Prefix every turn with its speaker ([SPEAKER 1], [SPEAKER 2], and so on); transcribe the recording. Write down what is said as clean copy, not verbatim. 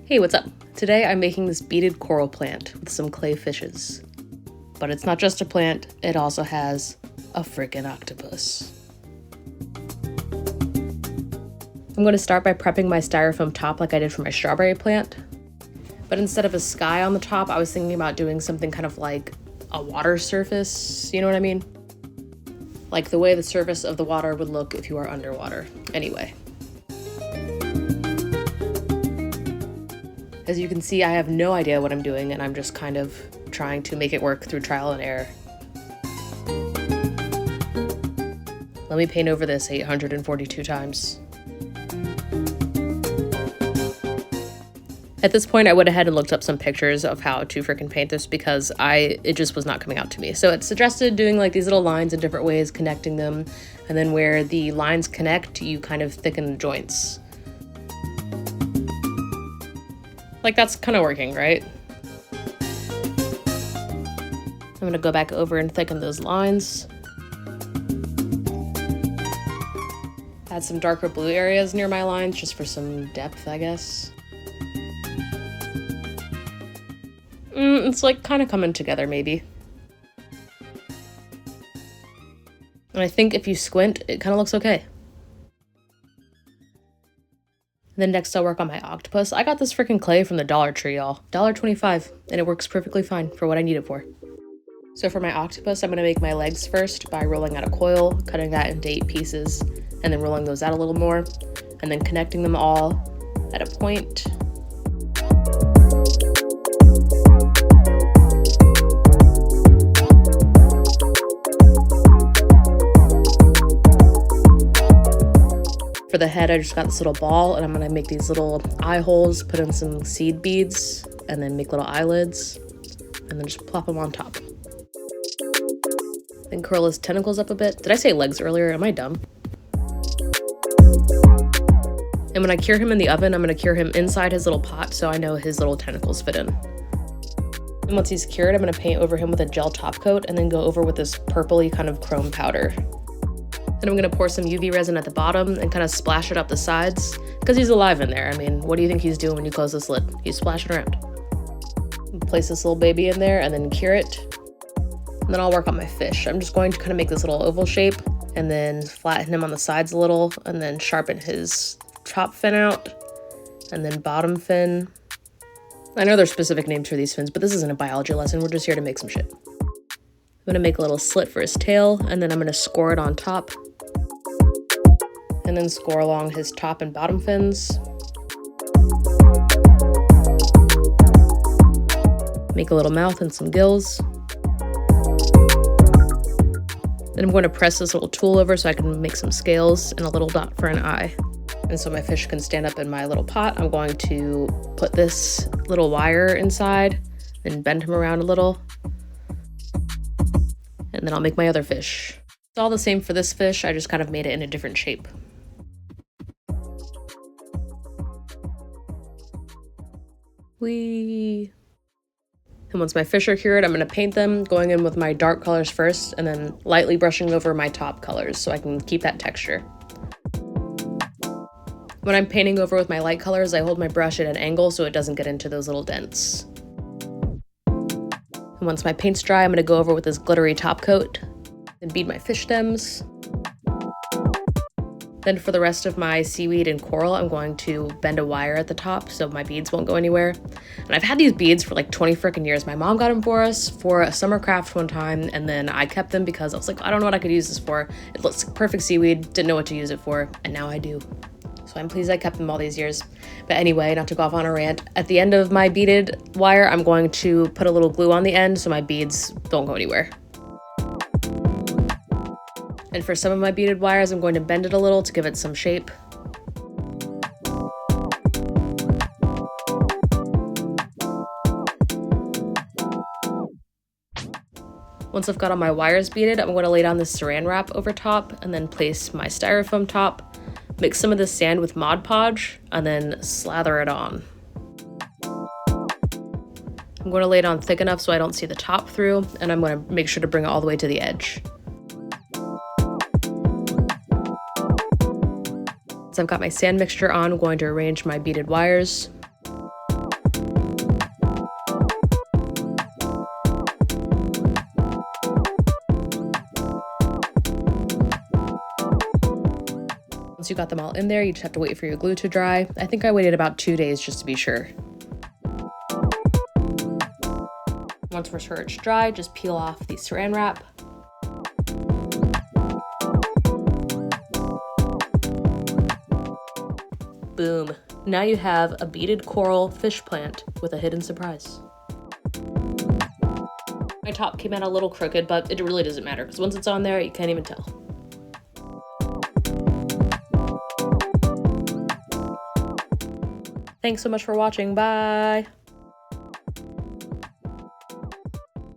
[SPEAKER 1] Hey, what's up? Today I'm making this beaded coral plant with some clay fishes. But it's not just a plant, it also has a freaking octopus. I'm going to start by prepping my styrofoam top like I did for my strawberry plant. But instead of a sky on the top, I was thinking about doing something kind of like a water surface, you know what I mean? Like the way the surface of the water would look if you are underwater. Anyway. As you can see, I have no idea what I'm doing, and I'm just kind of trying to make it work through trial and error. Let me paint over this 842 times. At this point, I went ahead and looked up some pictures of how to freaking paint this because it just was not coming out to me. So it suggested doing like these little lines in different ways, connecting them, and then where the lines connect, you kind of thicken the joints. Like that's kind of working, right? I'm gonna go back over and thicken those lines. Add some darker blue areas near my lines just for some depth, I guess. It's like kind of coming together, maybe. And I think if you squint, it kind of looks okay. Then next I'll work on my octopus. I got this freaking clay from the Dollar Tree, y'all. $1.25, and it works perfectly fine for what I need it for. So for my octopus, I'm gonna make my legs first by rolling out a coil, cutting that into 8 pieces, and then rolling those out a little more, and then connecting them all at a point. For the head, I just got this little ball, and I'm gonna make these little eye holes, put in some seed beads, and then make little eyelids, and then just plop them on top. Then curl his tentacles up a bit. Did I say legs earlier? Am I dumb? And when I cure him in the oven, I'm gonna cure him inside his little pot so I know his little tentacles fit in. And once he's cured, I'm gonna paint over him with a gel top coat and then go over with this purpley kind of chrome powder. Then I'm gonna pour some UV resin at the bottom and kind of splash it up the sides because he's alive in there. I mean, what do you think he's doing when you close this lid? He's splashing around. Place this little baby in there and then cure it. And then I'll work on my fish. I'm just going to kind of make this little oval shape and then flatten him on the sides a little and then sharpen his top fin out and then bottom fin. I know there's specific names for these fins, but this isn't a biology lesson. We're just here to make some shit. I'm gonna make a little slit for his tail and then I'm gonna score it on top. And then score along his top and bottom fins. Make a little mouth and some gills. Then I'm going to press this little tool over so I can make some scales and a little dot for an eye. And so my fish can stand up in my little pot, I'm going to put this little wire inside and bend him around a little. And then I'll make my other fish. It's all the same for this fish, I just kind of made it in a different shape. Whee! And once my fish are cured, I'm going to paint them, going in with my dark colors first, and then lightly brushing over my top colors so I can keep that texture. When I'm painting over with my light colors, I hold my brush at an angle so it doesn't get into those little dents. And once my paint's dry, I'm going to go over with this glittery top coat and bead my fish stems. Then for the rest of my seaweed and coral, I'm going to bend a wire at the top so my beads won't go anywhere. And I've had these beads for like 20 freaking years. My mom got them for us for a summer craft one time, and then I kept them because I was like, I don't know what I could use this for. It looks like perfect seaweed, didn't know what to use it for, and now I do. So I'm pleased I kept them all these years. But anyway, not to go off on a rant, at the end of my beaded wire, I'm going to put a little glue on the end so my beads don't go anywhere. And for some of my beaded wires, I'm going to bend it a little to give it some shape. Once I've got all my wires beaded, I'm going to lay down this saran wrap over top and then place my styrofoam top, mix some of the sand with Mod Podge, and then slather it on. I'm going to lay it on thick enough so I don't see the top through, and I'm going to make sure to bring it all the way to the edge. Once I've got my sand mixture on, I'm going to arrange my beaded wires. Once you got them all in there, you just have to wait for your glue to dry. I think I waited about 2 days just to be sure. Once we're sure it's dry, just peel off the saran wrap. Boom. Now you have a beaded coral fish plant with a hidden surprise. My top came out a little crooked, but it really doesn't matter because once it's on there, you can't even tell. Thanks so much for watching. Bye!